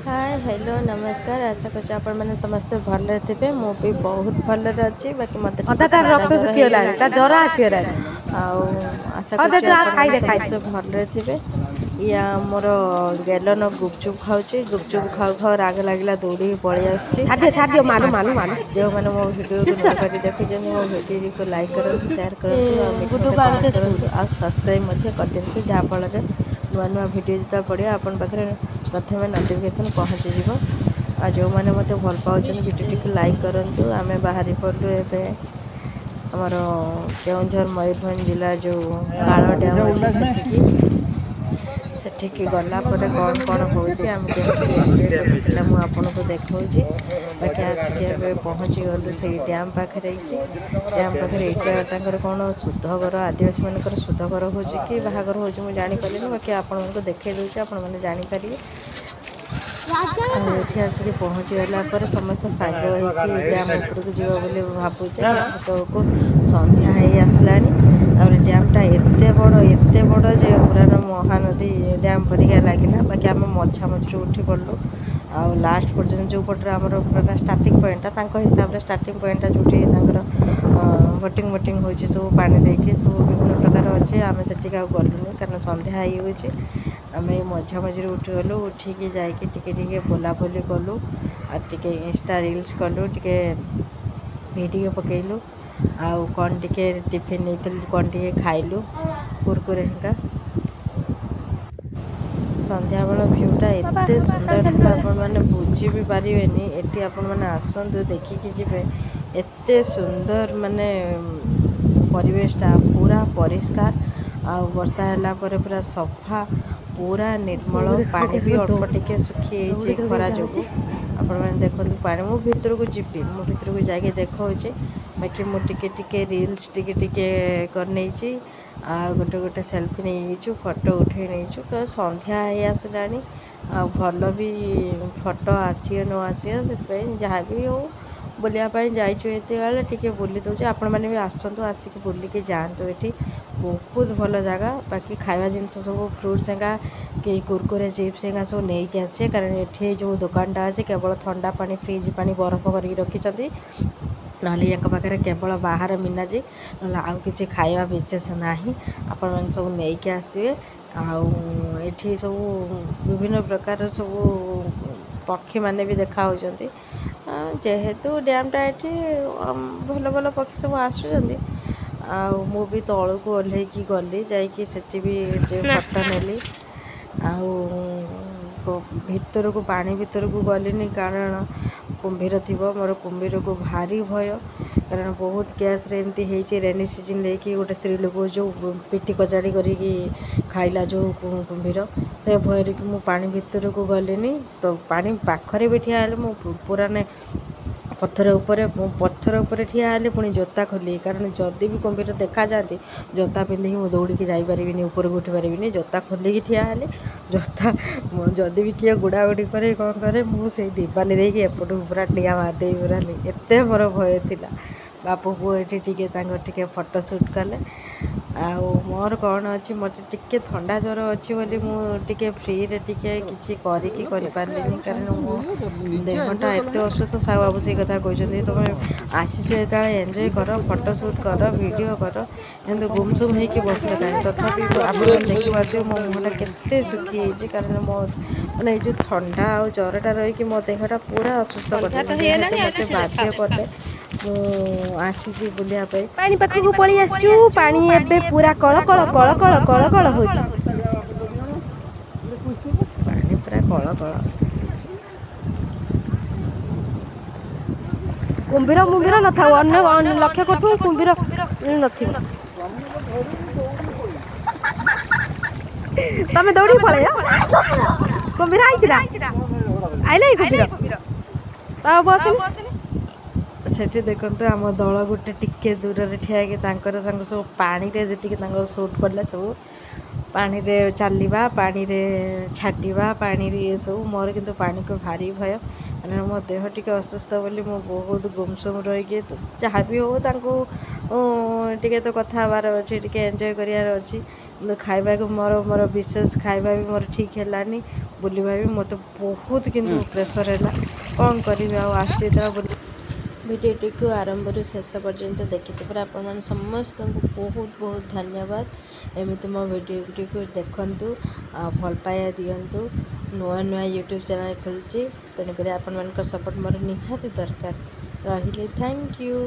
Hi hello नमस्कार आशा कर आपण मैंने समस्त भले थे मु भी बहुत भल अच्छी बाकी मत रक्त शुखीगला ज्वर आसीगला आशा कर भल थे या मोर गेलन गुपचुप खाऊे गुपचुप खाऊ खाऊ राग लगे दौड़ी पलि आसो मालू मालू मालू जो मैंने मो वीडियो को देखी मो वीडियो को लाइक करूँ शेयर करूँ और सब्सक्राइब कर दिखाँ जहाँफल नुआ नुआ वीडियो जो पड़े आपन पाखे प्रथम नोटिफिकेशन पहुँचीज आ जो मैंने मत भल पाँच वीडियो टी लाइक करूँ आम बाहरी पड़ू एवं आमर केउझर मयूरभंज जिला जो काल डैम अच्छे सेठिकी गलापर कौन कौन होता मुझे आपको देखा बाकी आसिक पहुँची गलु से डैम पाखे डैम पाखे ये कौन शुद्धघर आदिवासी मानकर शुद्धघर हो कि बाहागर हो जापारे बाकी आपको देखे दूसरे आपण मैंने जापर ये आसिक पहुँची गला समस्त सांग डैम उपरक जीव बोली भावुचे को सन्ध्या हो आसला डैमटा एत बड़ जे पूरा महानदी डैम परिका लगे बाकी आम मझा मझी उठी पड़लु आ लास्ट पर्यटन जो पटे आम पूरा स्टार्टिंग पॉइंटा हिसाब से स्टार्टिंग पॉइंटा जो बोटिंग बोटिंग हो सब पानी देके सब विभिन्न प्रकार अच्छे आम से गलुनि कारण सन्ध्या होमें मझा मझी उठी गलु उठिकी जाके बोलाबोली कलु आगे इंस्टा रील्स कलु टे वीडियो पकेलु आउ कौन टे टिफिन नहीं कौन टे खाइलु कुरकुरे हिंका संध्या बेल भ्यूटा एत सुंदर था आपण मैंने बुझी भी पारे ये आपण मैंने आसतु देखिकी जी एत सुंदर माने परिवेशटा पूरा परिष्कार आ वर्षा है पूरा सफा पूरा निर्मल पानी भी अल्प टिके सुखी खरा जो आपण मैंने देखते पानी मु भीतर को जीपी मु भीतर को जाके देखा बाकी मुझे रील्स टिके करनी आ गोटे गोटे सेल्फी नहीं फोटो उठे नहीं तो सन्ध्या हो आसला भल भी फोटो आसी न आसी से जहाँ भी हो बुलायापाई जाइए टे बुली दूचे आपण मैंने भी आसतु आसिक बुलिकी जातु ये बहुत भल जगह बाकी खावा जिनस सब फ्रुट्स एका कि कुरकुरे चिप्स एका सब नहीं आसे कारण ये जो दुकानटा अच्छे केवल ठंडा पानी फ्रिज पानी बरफ कर रखी ना पाखे केवल बाहर मिनाजी ना आउ कि खाଇବା विशेष ना आपण मैंने सब नहीं आसवे आठी सब विभिन्न प्रकार सब पक्षी माने भी देखा होती जेहेतु डैमटा ये भल भल पक्षी सब आसुँच मु भी तलू को ओह्लैकी गली जाकि भी फोटो नेली भितर को पानी भितर को गलिनी कारण कुंभीर थी मोर कुंभीर को भारी भय कारण बहुत गैस एमती होती रेनी सीजन लेकिन गोटे स्त्री लोक जो पिटी कचाड़ी करी खाइला जो कुंभीर से भयर कि मु पानी भितर को गलिनी तो पानी पाखरे भी ठिया मु पूरा ने पत्थर उपर ठिया हेले पुणी जोता खोली कारण जदि भी कुंभीर देखा जाती जोता पिंधिकी मुझे दौड़ी की जापारि ऊपर को उठी पारि जोता खोलिकी ठिया हेले जोता जदि भी किए गुड़ा गुड़ी करे कौन करे मुझे दिवाली देकी एपटू पूरा टिया मारदे पूरा एत मोर भय थिला बापू पुओ ये फोटो शूट कले मोर कौन अच्छी मत टे थंडा ज्वर अच्छी बोली मुझे फ्री रे किसी करनी कारण मो देहटा एत असुस्थ साहू बाबू से कथा कहते तुम आसीच जो एंजॉय कर फोटो शूट कर वीडियो कर एम गुमसुम होगी बस तथापि आप देखिए मो मुहटा के सुखी कारण मो मैंने जो ठंडा आ ज्वरटा रही मो देहटा पूरा असुस्थ कर बाध्य कले आसी बुलायापाई पानी पाखक पलि आसचु पानी एबे पूरा कल कल कल कल कल कल हो पानी पूरा कल कल कुंभीर मुंभीर न था अन्य लक्ष्य कर कुंभीर न तमें दौड़ी पड़े कुंभीर आइले कुंभीर सेठी देखते आम दल गोटे टिके दूर ठिया सब पानी जी सुट कले सब पानी रे चलवा पानी रे छाटिबा पानी रे ये सब मोर किंतु पानी को भारी भय कारण मो देह टिके असुस्थ बोली मो बहुत गुमसुम रही जहाँ भी हो टे तो कथा हबार अच्छे टे एंजॉय करार अच्छी ଖାଇବାକୁ ମୋର ବିଶେଷ ଖାଇବା ବି ମୋର ଠିକ୍ ହେଲାନି, ବୁଲିବା ବି ମୋତେ ବହୁତ କିନ୍ତୁ ପ୍ରେସର୍ ହେଲା। କ'ଣ କରିବି ଆଉ ଆସିଛି ତ ବୁଲି। ଭିଡ଼ିଓଟିକୁ ଆରମ୍ଭରୁ ଶେଷ ପର୍ଯ୍ୟନ୍ତ ଦେଖିଥିବାରୁ ଆପଣମାନେ ସମସ୍ତଙ୍କୁ ବହୁତ ଧନ୍ୟବାଦ। ଏମିତି ମୋ ଭିଡ଼ିଓଟିକୁ ଦେଖନ୍ତୁ, ଭଲ ପାଇବା ଦିଅନ୍ତୁ। ନୂଆ ୟୁଟ୍ୟୁବ୍ ଚ୍ୟାନେଲ୍ ଖୋଲିଛି, ତେଣୁକରି ଆପଣମାନଙ୍କ ସପୋର୍ଟ ମୋର ନିହାତି ଦରକାର। ରହିଲି, ଥ୍ୟାଙ୍କ ୟୁ।